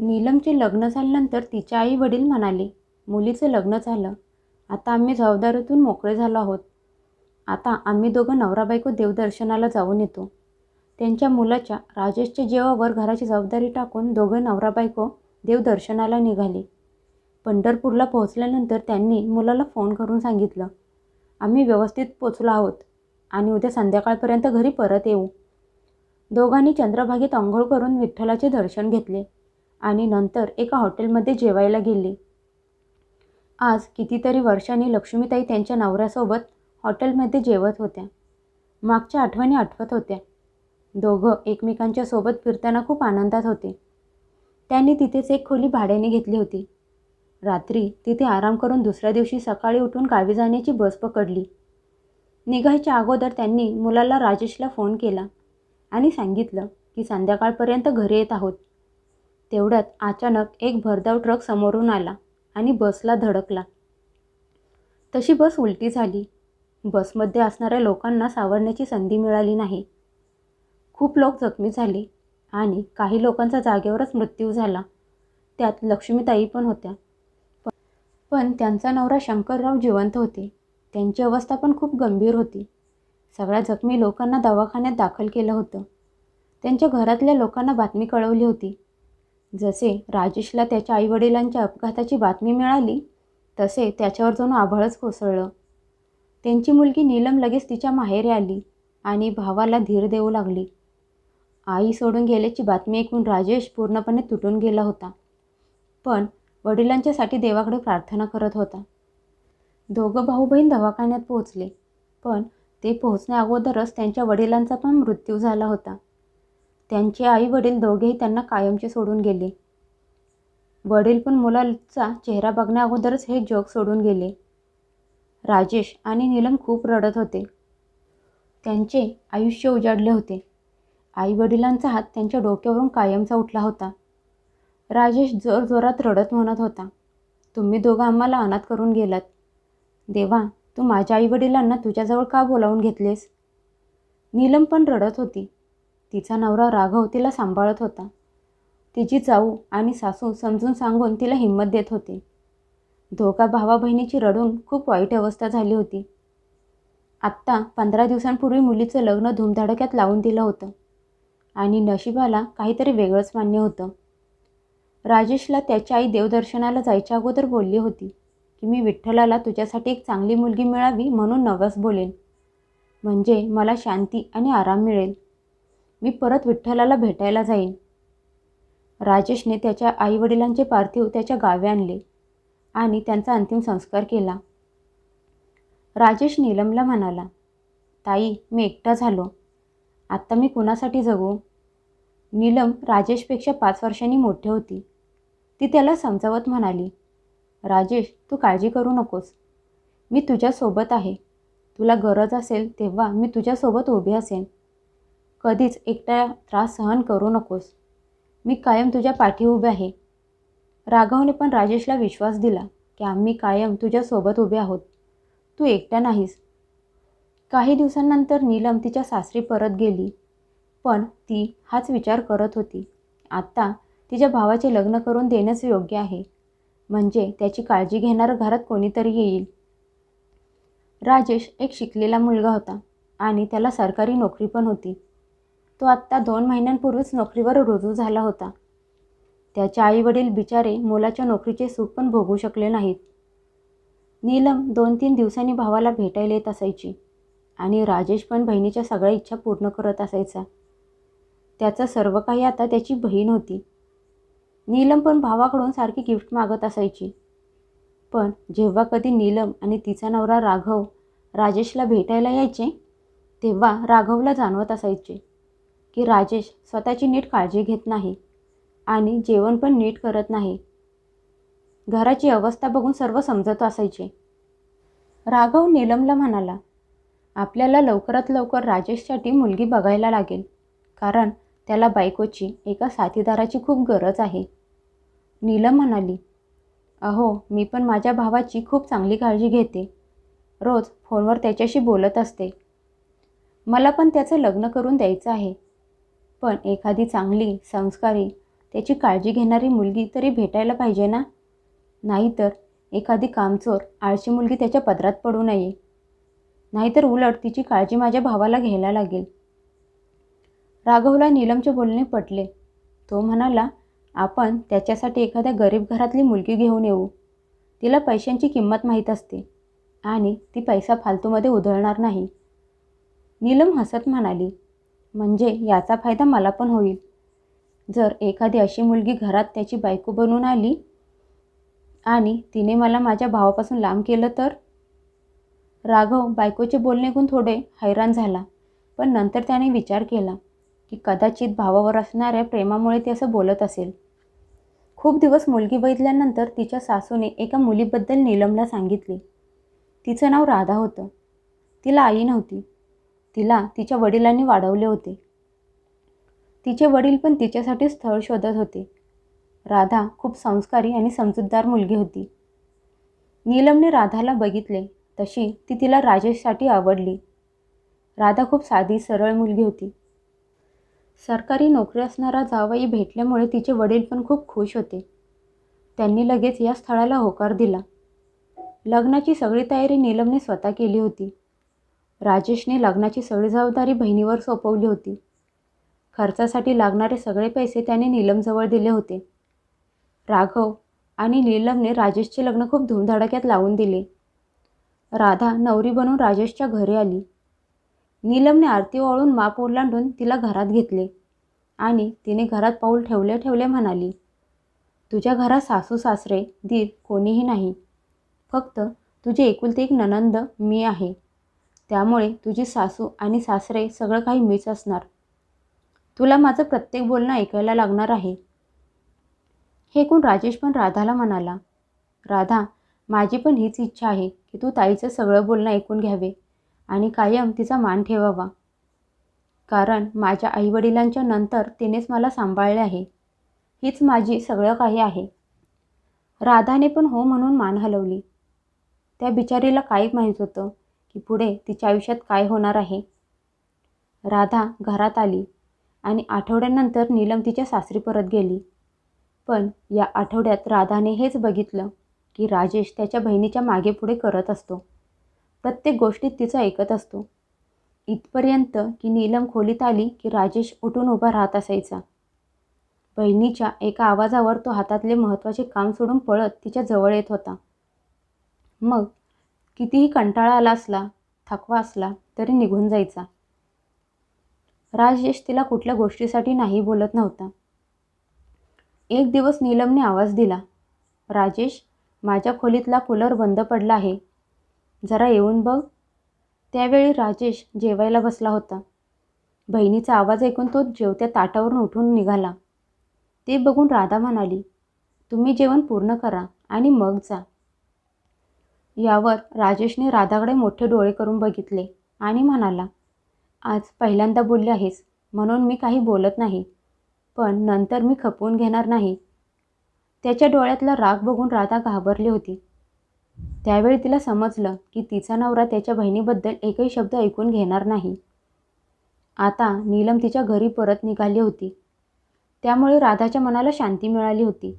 नीलमचे लग्न झाल्यानंतर तिच्या आई वडील म्हणाले, मुलीचं लग्न झालं, आता आम्ही जबाबदारीतून मोकळे झालो आहोत. आता आम्ही दोघं नवरा बायको देवदर्शनाला जाऊन येतो. त्यांच्या मुलाच्या राजेशच्या जीवावर घराची जबाबदारी टाकून दोघं नवरा बायको देवदर्शनाला निघाले. पंढरपूरला पोहोचल्यानंतर त्यांनी मुलाला फोन करून सांगितलं, आम्ही व्यवस्थित पोचलो आहोत आणि उद्या संध्याकाळपर्यंत घरी परत येऊ. दोघांनी चंद्रभागेत अंघोळ करून विठ्ठलाचे दर्शन घेतले आणि नंतर एका हॉटेलमध्ये जेवायला गेले. आज कितीतरी वर्षांनी लक्ष्मीताई त्यांच्या नवऱ्यासोबत हॉटेलमध्ये जेवत होत्या. मागच्या आठवणी आठवत होत्या. दोघं एकमेकांच्या सोबत फिरताना खूप आनंदात होते. त्यांनी तिथेच एक खोली भाड्याने घेतली होती. रात्री तिथे आराम करून दुसऱ्या दिवशी सकाळी उठून गावी जाण्याची बस पकडली. निघायच्या अगोदर त्यांनी मुलाला राजेशला फोन केला आणि सांगितलं की संध्याकाळपर्यंत घरी येत आहोत. तेवढ्यात अचानक एक भरधाव ट्रक समोरून आला आणि बसला धडकला. तशी बस उलटी झाली. बसमध्ये असणाऱ्या लोकांना सावरण्याची संधी मिळाली नाही. खूप लोक जखमी झाले आणि काही लोकांचा जागेवरच मृत्यू झाला. त्यात लक्ष्मीताई पण होत्या. पण त्यांचा नवरा शंकरराव जिवंत होते. त्यांची अवस्था पण खूप गंभीर होती. सगळ्या जखमी लोकांना दवाखान्यात दाखल केलं होतं. त्यांच्या घरातल्या लोकांना बातमी कळवली होती. जसे राजेशला त्याच्या आईवडिलांच्या अपघाताची बातमी मिळाली तसे त्याच्यावर जणू आभाळच कोसळलं. त्यांची मुलगी नीलम लगेच तिच्या माहेरी आली आणि भावाला धीर देऊ लागली. आई सोडून गेल्याची बातमी ऐकून राजेश पूर्णपणे तुटून गेला होता. पण वडिलांच्यासाठी देवाकडे प्रार्थना करत होता. दोघं भाऊ बहीण दवाखान्यात पोहोचले, पण ते पोहोचण्या अगोदरच त्यांच्या वडिलांचा पण मृत्यू झाला होता. त्यांचे आई वडील दोघेही त्यांना कायमचे सोडून गेले. वडील पण मुलाचा चेहरा बघण्या अगोदरच हे जग सोडून गेले. राजेश आणि नीलम खूप रडत होते. त्यांचे आयुष्य उजाडले होते. आई वडिलांचा हात त्यांच्या डोक्यावरून कायमचा उठला होता. राजेश जोरजोरात रडत म्हणत होता, तुम्ही दोघं आम्हाला अनाथ करून गेलात. देवा, तू माझ्या आईवडिलांना तुझ्याजवळ का बोलावून घेतलेस? नीलम पण रडत होती. तिचा नवरा राघव तिला सांभाळत होता. तिची जाऊ आणि सासू समजून सांगून तिला हिंमत देत होते. दोघा भावा बहिणीची रडून खूप वाईट अवस्था झाली होती. आत्ता 15 दिवसांपूर्वी मुलीचं लग्न धूमधडाक्यात लावून दिलं होतं आणि नशिबाला काहीतरी वेगळंच मान्य होतं. राजेशला त्याची आई देवदर्शनाला जायच्या अगोदर बोलली होती की मी विठ्ठलाला तुझ्यासाठी एक चांगली मुलगी मिळावी म्हणून नवस बोलेन, म्हणजे मला शांती आणि आराम मिळेल. मी परत विठ्ठलाला भेटायला जाईन. राजेशने त्याच्या आईवडिलांचे पार्थिव त्याच्या गावी आणले आणि त्यांचा अंतिम संस्कार केला. राजेश नीलमला म्हणाला, ताई, मी एकटा झालो. आत्ता मी कुणासाठी जगू? नीलम राजेशपेक्षा 5 वर्षांनी मोठी होती. ती त्याला समजावत म्हणाली, राजेश, तू काळजी करू नकोस. मी तुझ्यासोबत आहे. तुला गरज असेल तेव्हा मी तुझ्यासोबत उभी असेन. कधीच एकटा त्रास सहन करू नकोस. मी कायम तुझ्या पाठी उभे आहे. राघवने पण राजेशला विश्वास दिला की आम्ही कायम तुझ्यासोबत उभे आहोत. तू एकटा नाहीस. काही दिवसांनंतर नीलम तिच्या सासरी परत गेली. पण ती हाच विचार करत होती, आत्ता तिच्या भावाचे लग्न करून देणंच योग्य आहे, म्हणजे त्याची काळजी घेणारं घरात कोणीतरी येईल. राजेश एक शिकलेला मुलगा होता आणि त्याला सरकारी नोकरी पण होती. तो आत्ता 2 महिन्यांपूर्वीच नोकरीवर रुजू झाला होता. त्याचे आईवडील बिचारे मुलाच्या नोकरीचे सुख पण भोगू शकले नाहीत. नीलम 2-3 दिवसांनी भावाला भेटायला येत असायची आणि राजेश पण बहिणीच्या सगळ्या इच्छा पूर्ण करत असायचा. त्याचं सर्व काही आता त्याची बहीण होती. नीलम पण भावाकडून सारखी गिफ्ट मागत असायची. पण जेव्हा कधी नीलम आणि तिचा नवरा राघव राजेशला भेटायला यायचे तेव्हा राघवला जाणवत असायचे की राजेश स्वतःची नीट काळजी घेत नाही आणि जेवण पण नीट करत नाही. घराची अवस्था बघून सर्व समजत असायचे. राघव नीलमला म्हणाला, आपल्याला लवकरात लवकर राजेशसाठी मुलगी बघायला लागेल, कारण त्याला बायकोची, एका साथीदाराची खूप गरज आहे. नीलम म्हणाली, अहो, मी पण माझ्या भावाची खूप चांगली काळजी घेते. रोज फोनवर त्याच्याशी बोलत असते. मला पण त्याचं लग्न करून द्यायचं आहे. पण एखादी चांगली, संस्कारी त्याची काळजी घेणारी मुलगी तरी भेटायला पाहिजे ना. नाहीतर एखादी कामचोर आळशी मुलगी त्याच्या पदरात पडू नये. नाहीतर उलट तिची काळजी माझ्या भावाला घ्यायला लागेल. राघवला नीलमचे बोलणे पटले. तो म्हणाला, आपण त्याच्यासाठी एखाद्या गरीब घरातली मुलगी घेऊन येऊ. तिला पैशांची किंमत माहीत असते आणि ती पैसा फालतूमध्ये उधळणार नाही. नीलम हसत म्हणाली, म्हणजे याचा फायदा मला पण होईल. जर एखादी अशी मुलगी घरात त्याची बायको बनून आली आणि तिने मला माझ्या भावापासून लांब केलं तर? राघव बायकोचे बोलणे ऐकून थोडे हैराण झाला, पण नंतर त्याने विचार केला की कदाचित भावावर असणाऱ्या प्रेमामुळे ते असं बोलत असेल. खूप दिवस मुलगी बघितल्यानंतर तिच्या सासूने एका मुलीबद्दल नीलमला सांगितले. तिचं नाव राधा होतं. तिला आई नव्हती. तिला तिच्या वडिलांनी वाढवले होते. तिचे वडील पण तिच्यासाठी स्थळ शोधत होते. राधा खूप संस्कारी आणि समजूतदार मुलगी होती. नीलमने राधाला बघितले तशी ती तिला राजेशसाठी आवडली. राधा खूप साधी सरळ मुलगी होती. सरकारी नोकरी असणारा जावई भेटल्यामुळे तिचे वडील पण खूप खुश होते. त्यांनी लगेच या स्थळाला होकार दिला. लग्नाची सगळी तयारी नीलमने स्वतः केली होती. राजेशने लग्नाची सगळी जबाबदारी बहिणीवर सोपवली होती. खर्चासाठी लागणारे सगळे पैसे त्याने नीलमजवळ दिले होते. राघव आणि नीलमने राजेशचे लग्न खूप धूमधडाक्यात लावून दिले. राधा नवरी बनून राजेशच्या घरी आली. नीलमने आरती ओवाळून माप ओलांडून तिला घरात घेतले आणि तिने घरात पाऊल ठेवले ठेवले म्हणाली, तुझ्या घरात सासू सासरे दीर कोणीही नाही. फक्त तुझे एकुलते एक नणंद मी आहे. त्यामुळे तुझी सासू आणि सासरे सगळं काही मीच असणार. तुला माझं प्रत्येक बोलणं ऐकायला लागणार आहे. हे ऐकून राजेश पण राधाला म्हणाला, राधा, माझी पण हीच इच्छा आहे की तू ताईचं सगळं बोलणं ऐकून घ्यावे आणि कायम तिचा मान ठेवावा. कारण माझ्या आईवडिलांच्या नंतर तिनेच मला सांभाळले आहे. हीच माझी सगळं काही आहे. राधाने पण हो म्हणून मान हलवली. त्या बिचारीला काय माहीत होतं की पुढे तिच्या आयुष्यात काय होणार आहे. राधा घरात आली आणि आठवड्यानंतर नीलम तिच्या सासरी परत गेली. पण या आठवड्यात राधाने हेच बघितलं की राजेश त्याच्या बहिणीच्या मागे पुढे करत असतो. प्रत्येक गोष्टीत तिचं ऐकत असतो. इथपर्यंत की नीलम खोलीत आली की राजेश उठून उभा राहत असायचा. बहिणीच्या एका आवाजावर तो हातातले महत्त्वाचे काम सोडून पळत तिच्या जवळ येत होता. मग कितीही कंटाळा आला असला, थकवा असला तरी निघून जायचा. राजेश तिला कुठल्या गोष्टीसाठी नाही बोलत नव्हता. एक दिवस नीलमने आवाज दिला, राजेश, माझ्या खोलीतला कूलर बंद पडला आहे, जरा येऊन बघ. त्यावेळी राजेश जेवायला बसला होता. बहिणीचा आवाज ऐकून तो जेवत्या ताटावरून उठून निघाला. ते बघून राधा म्हणाली, तुम्ही जेवण पूर्ण करा आणि मग जा. यावर राजेशने राधाकडे मोठे डोळे करून बघितले आणि म्हणाला, आज पहिल्यांदा बोलली आहेस म्हणून मी काही बोलत नाही, पण नंतर मी खपवून घेणार नाही. त्याच्या डोळ्यातला राग बघून राधा घाबरली होती. त्यावेळी तिला समजलं की तिचा नवरा त्याच्या बहिणीबद्दल एकही शब्द ऐकून घेणार नाही. आता नीलम तिच्या घरी परत निघाली होती. त्यामुळे राधाच्या मनाला शांती मिळाली होती.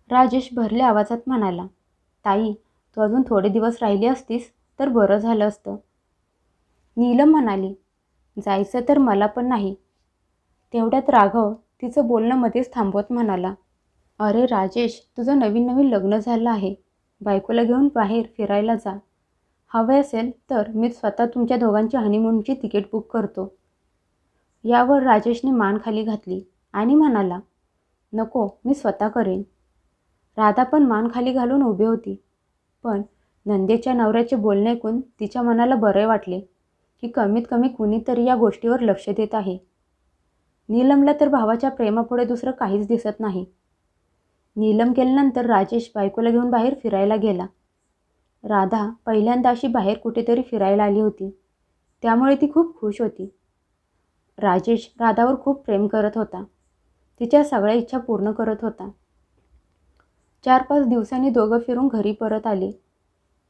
राजेश भरल्या आवाजात म्हणाला, ताई, तू अजून थोडे दिवस राहिली असतीस तर बरं झालं असतं. नीलम म्हणाली, जायचं तर मला पण नाही. तेवढ्यात राघव तिचं बोलणं मध्येच थांबवत म्हणाला, अरे राजेश, तुझं नवीन नवीन लग्न झालं आहे. बायकोला घेऊन बाहेर फिरायला जा. हवे असेल तर मी स्वतः तुमच्या दोघांची हनीमूनची तिकीट बुक करतो. यावर राजेशने मान खाली घातली आणि म्हणाला, नको, मी स्वतः करेन. राधा पण मान खाली घालून उभी होती. पण नंदेच्या नवऱ्याचे बोलणे ऐकून तिच्या मनाला बरे वाटले की कमीत कमी कुणीतरी या गोष्टीवर लक्ष देत आहे. नीलमला तर भावाच्या प्रेमापुढे दुसरं काहीच दिसत नाही. नीलम गेल्यानंतर राजेश बायकोला घेऊन बाहेर फिरायला गेला. राधा पहिल्यांदा अशी बाहेर कुठेतरी फिरायला आली होती. त्यामुळे ती खूप खुश होती. राजेश राधावर खूप प्रेम करत होता. तिच्या सगळ्या इच्छा पूर्ण करत होता. 4-5 दिवसांनी दोघं फिरून घरी परत आले.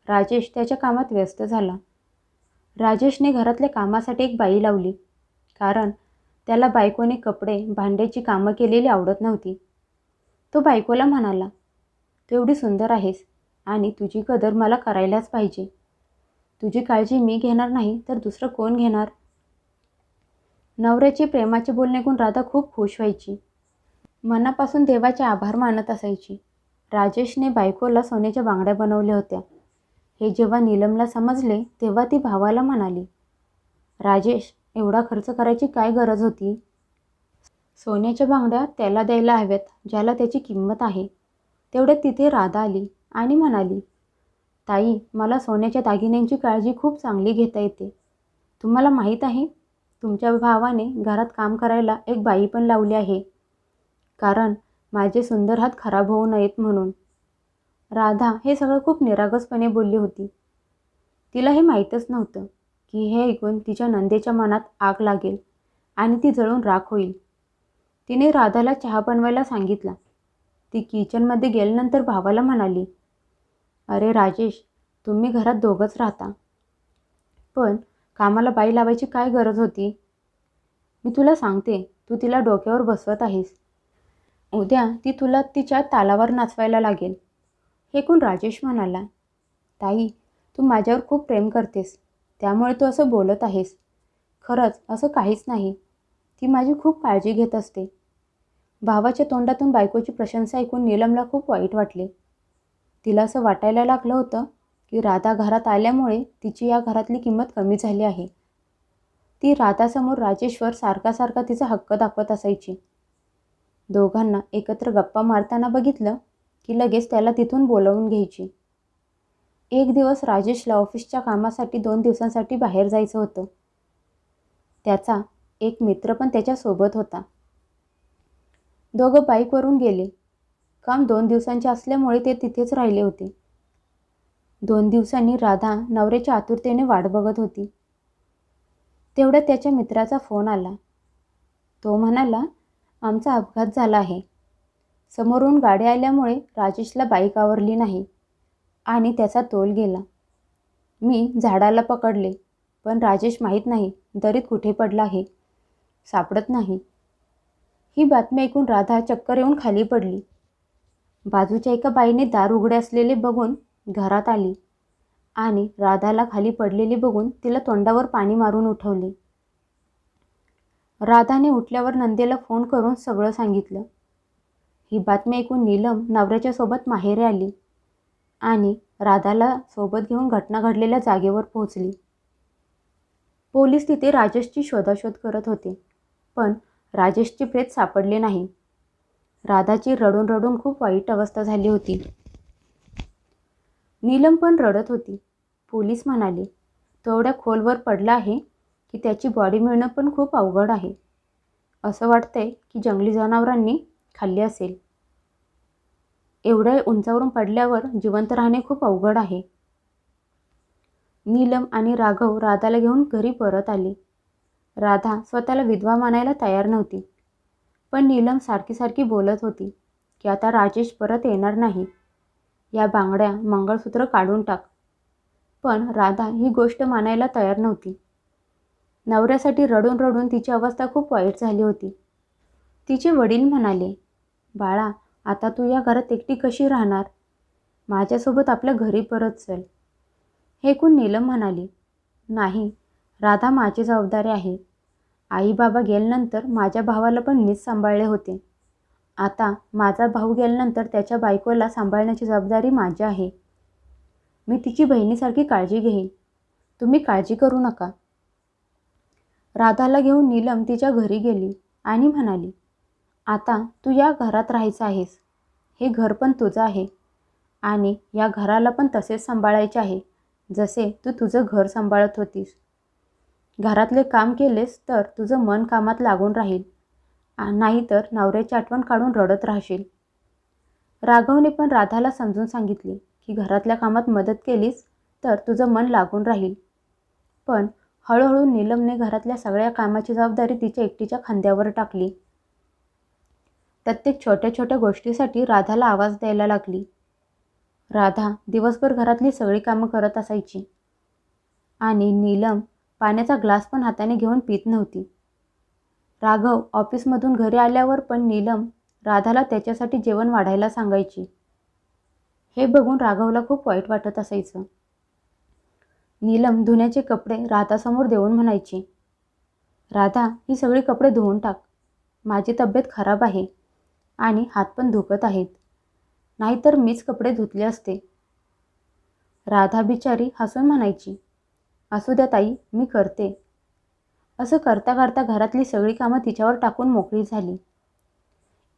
राजेश त्याच्या कामात व्यस्त झाला. राजेशने घरातल्या कामासाठी एक बाई लावली. कारण त्याला बायकोने कपडे भांड्याची कामं केलेली आवडत नव्हती. तो बायकोला म्हणाला, तू एवढी सुंदर आहेस आणि तुझी कदर मला करायलाच पाहिजे. तुझी काळजी मी घेणार नाही तर दुसरं कोण घेणार? नवऱ्याची प्रेमाचे बोलणे ऐकून राधा खूप खुश व्हायची. मनापासून देवाचे आभार मानत असायची. राजेशने बायकोला सोन्याच्या बांगड्या बनवल्या होत्या. हे जेव्हा नीलमला समजले तेव्हा ती भावाला म्हणाली, राजेश, एवढा खर्च करायची काय गरज होती? सोन्याच्या बांगड्या त्याला द्यायला हव्यात ज्याला त्याची किंमत आहे. तेवढ्यात तिथे राधा आली आणि म्हणाली, ताई, मला सोन्याच्या दागिन्यांची काळजी खूप चांगली घेता येते. तुम्हाला माहीत आहे, तुमच्या भावाने घरात काम करायला एक बाई पण लावली आहे, कारण माझे सुंदर हात खराब होऊ नयेत म्हणून. राधा हे सगळं खूप निरागसपणे बोलली होती. तिला हे माहीतच नव्हतं की हे ऐकून तिच्या नंदेच्या मनात आग लागेल आणि ती जळून राख होईल. तिने राधाला चहा बनवायला सांगितला. ती किचनमध्ये गेल्यानंतर भावाला म्हणाली, अरे राजेश, तुम्ही घरात दोघंच राहता, पण कामाला बाई लावायची काय गरज होती? मी तुला सांगते, तू तिला डोक्यावर बसवत आहेस. उद्या ती तुला तिच्या तालावर नाचवायला लागेल. हे ऐकून राजेश म्हणाला, ताई, तू माझ्यावर खूप प्रेम करतेस, त्यामुळे तू असं बोलत आहेस. खरंच असं काहीच नाही. ती माझी खूप काळजी घेत असते. भावाच्या तोंडातून बायकोची प्रशंसा ऐकून नीलमला खूप वाईट वाटले. तिला असं वाटायला लागलं होतं की राधा घरात आल्यामुळे तिची या घरातली किंमत कमी झाली आहे. ती राधासमोर राजेशवर सारखा सारखा तिचा हक्क दाखवत असायची. दोघांना एकत्र गप्पा मारताना बघितलं की लगेच त्याला तिथून बोलावून घ्यायची. एक दिवस राजेशला ऑफिसच्या कामासाठी 2 दिवसांसाठी बाहेर जायचं होतं. त्याचा एक मित्र पण त्याच्यासोबत होता. दोघं बाईकवरून गेले. काम 2 दिवसांचे असल्यामुळे ते तिथेच राहिले होते. 2 दिवसांनी राधा नवऱ्याच्या आतुरतेने वाट बघत होती. तेवढ्यात त्याच्या मित्राचा फोन आला. तो म्हणाला, आमचा अपघात झाला आहे. समोरून गाडी आल्यामुळे राजेशला बाईक आवरली नाही आणि त्याचा तोल गेला. मी झाडाला पकडले, पण राजेश माहीत नाही दरीत कुठे पडला आहे, सापडत नाही. ही बातमी ऐकून राधा चक्कर येऊन खाली पडली. बाजूच्या एका बाईने दार उघडे असलेले बघून घरात आली आणि राधाला खाली पडलेली बघून तिला तोंडावर पाणी मारून उठवले. राधाने उठल्यावर नंदेला फोन करून सगळं सांगितलं. ही बातमी ऐकून नीलम नवऱ्याच्या सोबत माहेरी आली आणि राधाला सोबत घेऊन घटना घडलेल्या जागेवर पोहोचली. पोलीस तिथे राजेशची शोधाशोध करत होते, पण राजेशचे प्रेत सापडले नाही. राधाची रडून रडून खूप वाईट अवस्था झाली होती. नीलम पण रडत होती. पोलीस म्हणाले, तो एवढ्या खोलवर पडला आहे की त्याची बॉडी मिळणं पण खूप अवघड आहे. असं वाटतंय की जंगली जनावरांनी खाल्ली असेल. एवढ्या उंचावरून पडल्यावर जिवंत राहणे खूप अवघड आहे. नीलम आणि राघव राधाला घेऊन घरी परत आले. राधा स्वतःला विधवा मानायला तयार नव्हती, पण नीलम सारखी सारखी बोलत होती की आता राजेश परत येणार नाही. या बांगड्या, मंगळसूत्र काढून टाक. पण राधा ही गोष्ट मानायला तयार नव्हती. नवऱ्यासाठी रडून रडून तिची अवस्था खूप वाईट झाली होती. तिचे वडील म्हणाले, बाळा, आता तू या घरात एकटी कशी राहणार? माझ्यासोबत आपल्या घरी परत चल. हे ऐकून नीलम म्हणाली, नाही, राधा माझी जबाबदारी आहे. आई बाबा गेल्यानंतर माझ्या भावाला पण मीच सांभाळले होते. आता माझा भाऊ गेल्यानंतर त्याच्या बायकोला सांभाळण्याची जबाबदारी माझी आहे. मी तिची बहिणीसारखी काळजी घेईन. तुम्ही काळजी करू नका. राधाला घेऊन नीलम तिच्या घरी गेली आणि म्हणाली, आता तू या घरात राहायचं आहेस. हे घर पण तुझं आहे आणि या घराला पण तसेच सांभाळायचे आहे जसे तू तुझं घर सांभाळत होतीस. घरातले काम केलेस तर तुझं मन कामात लागून राहील, नाहीतर नवऱ्याची आठवण काढून रडत राहशील. राघवने पण राधाला समजून सांगितले की घरातल्या कामात मदत केलीस तर तुझं मन लागून राहील. पण हळूहळू नीलमने घरातल्या सगळ्या कामाची जबाबदारी तिच्या एकटीच्या खांद्यावर टाकली. प्रत्येक छोट्या छोट्या गोष्टीसाठी राधाला आवाज द्यायला लागली. राधा दिवसभर घरातली सगळी कामं करत असायची आणि नीलम पाण्याचा ग्लास पण हाताने घेऊन पित नव्हती. राघव ऑफिसमधून घरी आल्यावर पण नीलम राधाला त्याच्यासाठी जेवण वाढायला सांगायची. हे बघून राघवला खूप वाईट वाटत असायचं. नीलम धुण्याचे कपडे राधासमोर देऊन म्हणायची, राधा, ही सगळी कपडे धुवून टाक. माझी तब्येत खराब आहे आणि हात पण दुखत आहेत. नाहीतर मीच कपडे धुतले असते. राधा बिचारी हसून म्हणायची, असू द्या ताई, मी करते. असं करता करता घरातली सगळी कामं तिच्यावर टाकून मोकळी झाली.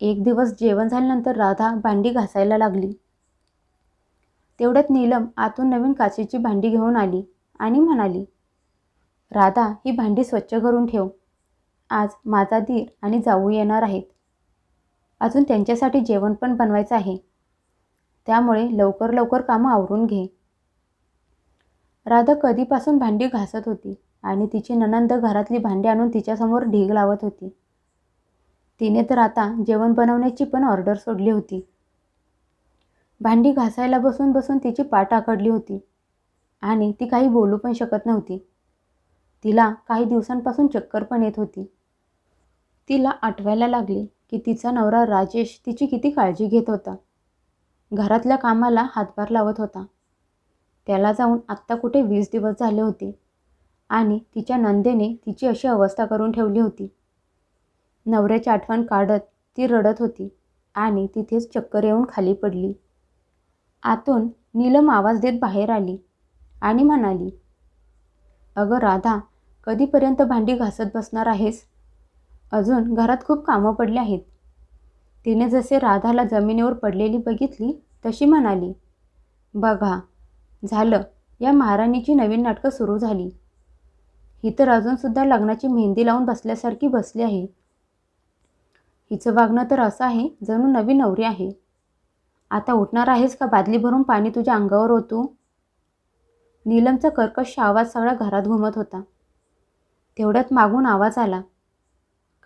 एक दिवस जेवण झाल्यानंतर राधा भांडी घासायला लागली. तेवढ्यात नीलम आतून नवीन काचेची भांडी घेऊन आली आणि म्हणाली, राधा, ही भांडी स्वच्छ करून ठेव. आज माझा दीर आणि जाऊ येणार आहेत. अजून त्यांच्यासाठी जेवण पण बनवायचं आहे. त्यामुळे लवकर लवकर कामं आवरून घे. राधा कधीपासून भांडी घासत होती आणि तिची नणंद घरातली भांडी आणून तिच्यासमोर ढीग लावत होती. तिने तर आता जेवण बनवण्याची पण ऑर्डर सोडली होती. भांडी घासायला बसून बसून तिची पाठ आखडली होती आणि ती काही बोलू पण शकत नव्हती. तिला काही दिवसांपासून चक्कर पण येत होती. तिला आठवायला लागले की तिचा नवरा राजेश तिची किती काळजी घेत होता. घरातल्या कामाला हातभार लावत होता. त्याला जाऊन आत्ता कुठे 20 दिवस झाले होते आणि तिच्या नंदेने तिची अशी अवस्था करून ठेवली होती. नवऱ्याची आठवण काढत ती रडत होती आणि तिथेच चक्कर येऊन खाली पडली. आतून नीलम आवाज देत बाहेर आली आणि म्हणाली, अगं राधा, कधीपर्यंत भांडी घासत बसणार आहेस? अजून घरात खूप कामं पडली आहेत. तिने जसे राधाला जमिनीवर पडलेली बघितली तशी म्हणाली, बघा, झालं, या महाराणीची नवीन नाटकं सुरू झाली. ही तर अजूनसुद्धा लग्नाची मेहंदी लावून बसल्यासारखी बसली आहे. हिचं वागणं तर असं आहे जणू नवी नवरी आहे. आता उठणार आहेस का बादली भरून पाणी तुझ्या अंगावर ओतू? नीलमचा कर्कश आवाज सगळ्या घरात घुमत होता. तेवढ्यात मागून आवाज आला,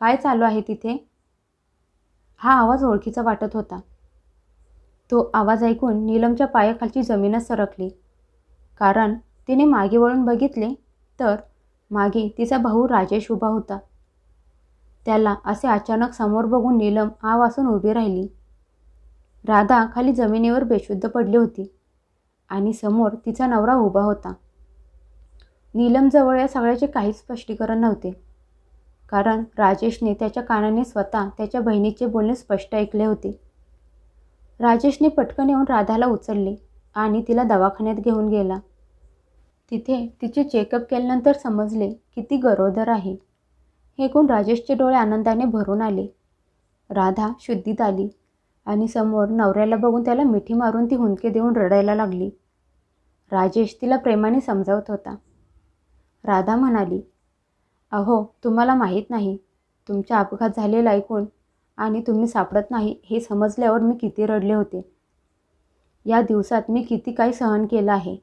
काय चालू आहे तिथे? हा आवाज ओळखीचा वाटत होता. तो आवाज ऐकून नीलमच्या पायाखालची जमीनच सरकली. कारण तिने मागे वळून बघितले तर मागे तिचा भाऊ राजेश उभा होता. त्याला असे अचानक समोर बघून नीलम आ वासून उभी राहिली. राधा खाली जमिनीवर बेशुद्ध पडली होती आणि समोर तिचा नवरा उभा होता. नीलमजवळ या सगळ्याचे काहीच स्पष्टीकरण नव्हते. कारण राजेशने त्याच्या कानाने स्वतः त्याच्या बहिणीचे बोलणे स्पष्ट ऐकले होते. राजेशने पटकन येऊन राधाला उचलले आणि तिला दवाखान्यात घेऊन गेला. तिथे तिचे चेकअप केल्यानंतर समजले की ती गरोदर आहे. हे ऐकून राजेशचे डोळे आनंदाने भरून आले. राधा शुद्धीत आली आणि समोर नवऱ्याला बघून त्याला मिठी मारून ती हुंदके देऊन रडायला लागली. राजेश तिला प्रेमाने समजावत होता. राधा म्हणाली, अहो, तुम्हाला माहीत नाही, तुमचा अपघात झालेला ऐकून आणि तुम्ही सापडत नाही हे समजल्यावर मी किती रडले होते. या दिवसात मी किती काही सहन केलं आहे.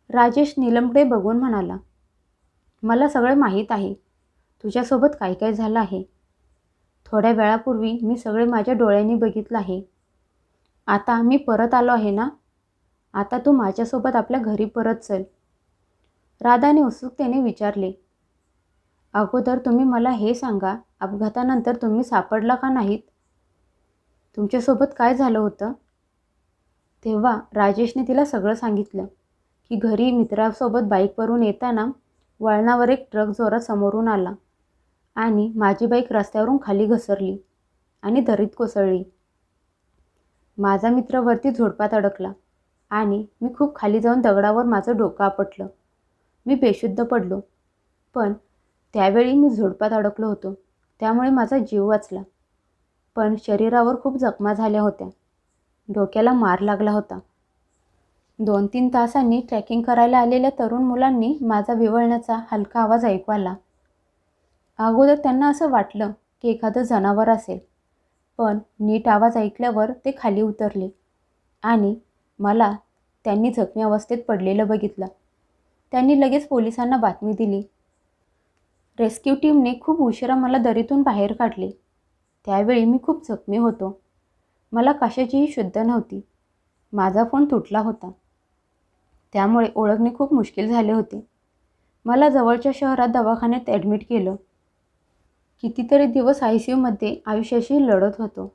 राजेश नीलमकडे बघून म्हणाला, मला सगळे माहीत आहे. तुझ्यासोबत काय काय झालं आहे. थोड्या वेळापूर्वी मी सगळे माझ्या डोळ्यांनी बघितलं आहे. आता मी परत आलो आहे ना. आता तू माझ्यासोबत आपल्या घरी परत चल. राधाने उत्सुकतेने विचारले, अगोदर तुम्ही मला हे सांगा, अपघातानंतर तुम्ही सापडला का नाहीत? तुमच्यासोबत काय झालं होतं? तेव्हा राजेशने तिला सगळं सांगितलं की घरी मित्रासोबत बाईकवरून येताना वळणावर एक ट्रक जोरात समोरून आला आणि माझी बाईक रस्त्यावरून खाली घसरली आणि दरीत कोसळली. माझा मित्र वरती झोडपात अडकला आणि मी खूप खाली जाऊन दगडावर माझं डोकं आपटलं. मी बेशुद्ध पडलो. पण त्यावेळी मी झोडपात अडकलो होतो, त्यामुळे माझा जीव वाचला. पण शरीरावर खूप जखमा झाल्या होत्या. डोक्याला मार लागला होता. 2-3 तासांनी ट्रेकिंग करायला आलेल्या तरुण मुलांनी माझा विव्हळण्याचा हलका आवाज ऐकू आला. अगोदर त्यांना असं वाटलं की एखादं जनावर असेल, पण नीट आवाज ऐकल्यावर ते खाली उतरले आणि मला त्यांनी जखमी अवस्थेत पडलेलं बघितलं. त्यांनी लगेच पोलिसांना बातमी दिली. रेस्क्यू टीमने खूप उशिरा मला दरीतून बाहेर काढले. त्यावेळी मी खूप जखमी होतो. मला कशाचीही शुद्ध नव्हती. माझा फोन तुटला होता. त्यामुळे ओळखणे खूप मुश्किल झाले होते. मला जवळच्या शहरात दवाखान्यात ॲडमिट केलं. कितीतरी दिवस ICUमध्ये आयुष्याशी लढत होतो.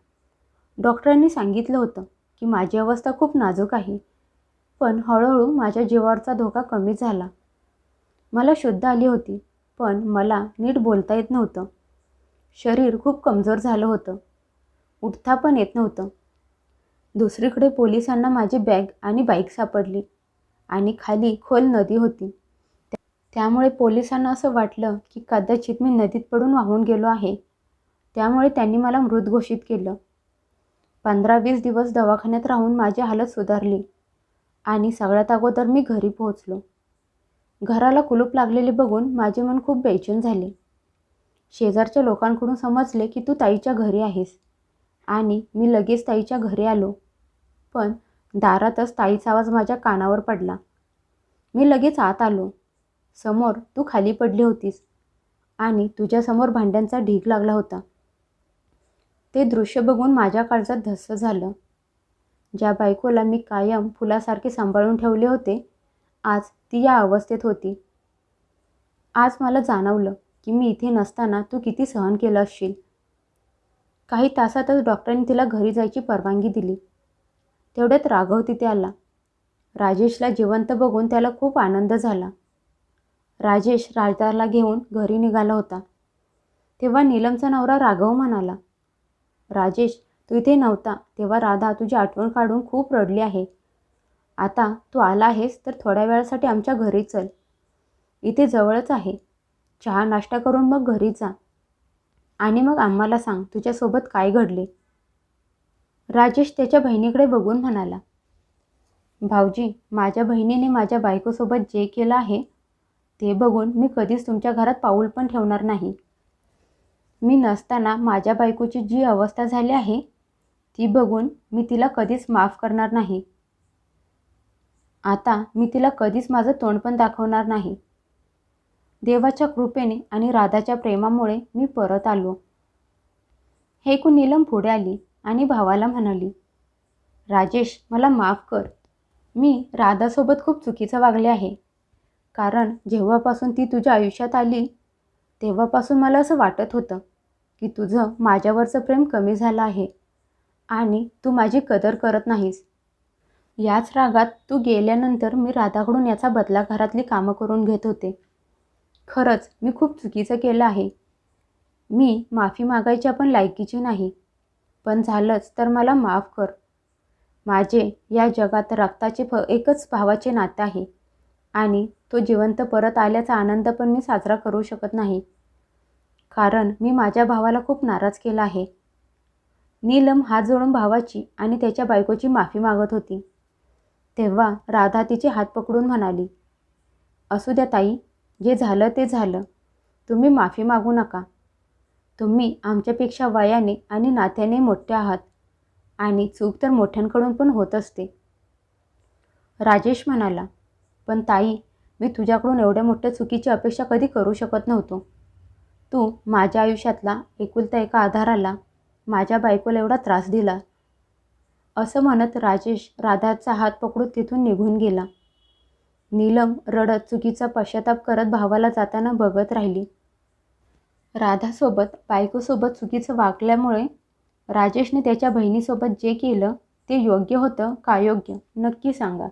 डॉक्टरांनी सांगितलं होतं की माझी अवस्था खूप नाजूक आहे, पण हळूहळू माझ्या जीवावरचा धोका कमी झाला. मला शुद्ध आली होती, पण मला नीट बोलता येत नव्हतं. शरीर खूप कमजोर झालं होतं. उठता पण येत नव्हतं. दुसरीकडे पोलिसांना माझी बॅग आणि बाईक सापडली आणि खाली खोल नदी होती. त्यामुळे पोलिसांना असं वाटलं की कदाचित मी नदीत पडून वाहून गेलो आहे. त्यामुळे त्यांनी मला मृत घोषित केलं. 15-20 दिवस दवाखान्यात राहून माझी हालत सुधारली आणि सगळ्यात अगोदर मी घरी पोहोचलो. घराला कुलूप लागलेले बघून माझे मन खूप बेचैन झाले. शेजारच्या लोकांकडून समजले की तू ताईच्या घरी आहेस आणि मी लगेच ताईच्या घरी आलो. पण दारातच ताईचा आवाज माझ्या कानावर पडला. मी लगेच आत आलो. समोर तू खाली पडली होतीस आणि तुझ्यासमोर भांड्यांचा ढीग लागला होता. ते दृश्य बघून माझ्या काळजात धस्स झालं. ज्या बायकोला मी कायम फुलासारखे सांभाळून ठेवले होते, आज ती या अवस्थेत होती. आज मला जाणवलं की मी इथे नसताना तू किती सहन केलं असशील. काही तासातच डॉक्टरांनी तिला घरी जायची परवानगी दिली. तेवढ्यात राघव तिथे आला. राजेशला जिवंत बघून त्याला खूप आनंद झाला. राजेश राधाला घेऊन घरी निघाला होता. तेव्हा नीलमचा नवरा राघव म्हणाला, राजेश, तू इथे नव्हता तेव्हा राधा तुझी आठवण काढून खूप रडली आहे. आता तू आला आहेस तर थोड्या वेळासाठी आमच्या घरी चल. इथे जवळच आहे. चहा नाश्ता करून मग घरी जा आणि मग आम्हाला सांग तुझ्यासोबत काय घडले. राजेश त्याच्या बहिणीकडे बघून म्हणाला, भाऊजी, माझ्या बहिणीने माझ्या बायकोसोबत जे केलं आहे ते बघून मी कधीच तुमच्या घरात पाऊल पण ठेवणार नाही. मी नसताना माझ्या बायकोची जी अवस्था झाली आहे ती बघून मी तिला कधीच माफ करणार नाही. आता मी तिला कधीच माझं तोंड पण दाखवणार नाही. देवाच्या कृपेने आणि राधाच्या प्रेमामुळे मी परत आलो. हे ऐकून नीलम पुढे आली आणि भावाला म्हणाली, राजेश, मला माफ कर. मी राधासोबत खूप चुकीचं वागले आहे. कारण जेव्हापासून ती तुझ्या आयुष्यात आली तेव्हापासून मला असं वाटत होतं की तुझं माझ्यावरचं प्रेम कमी झालं आहे आणि तू माझी कदर करत नाहीस. याच रागात तू गेल्यानंतर मी राधाकडून याचा बदला घरातली कामं करून घेत होते. खरंच मी खूप चुकीचं केलं आहे. मी माफी मागायची पण लायकीची नाही. पण झालंच तर मला माफ कर. माझे या जगात रक्ताचे एकच भावाचे नाते आहे आणि तो जिवंत परत आल्याचा आनंद पण मी साजरा करू शकत नाही. कारण मी माझ्या भावाला खूप नाराज केला आहे. नीलम हात जोडून भावाची आणि त्याच्या बायकोची माफी मागत होती. तेव्हा राधा तिचे हात पकडून म्हणाली, असू द्या ताई, जे झालं ते झालं. तुम्ही माफी मागू नका. तुम्ही आमच्यापेक्षा वयाने आणि नात्याने मोठे आहात आणि चूक तर मोठ्यांकडून पण होत असते. राजेश म्हणाला, पण ताई, मी तुझ्याकडून एवढ्या मोठ्या चुकीची अपेक्षा कधी करू शकत नव्हतो. तू माझ्या आयुष्यातला एकुलता एका आधाराला, माझ्या बायकोला एवढा त्रास दिला. असं म्हणत राजेश राधाचा हात पकडून तिथून निघून गेला. नीलम रडत चुकीचा पश्चाताप करत भावाला जाताना बघत राहिली. राधासोबत बायकोसोबत चुकीचं वागल्यामुळे राजेशने त्याच्या बहिणीसोबत जे केलं ते योग्य होतं का अयोग्य, नक्की सांगा.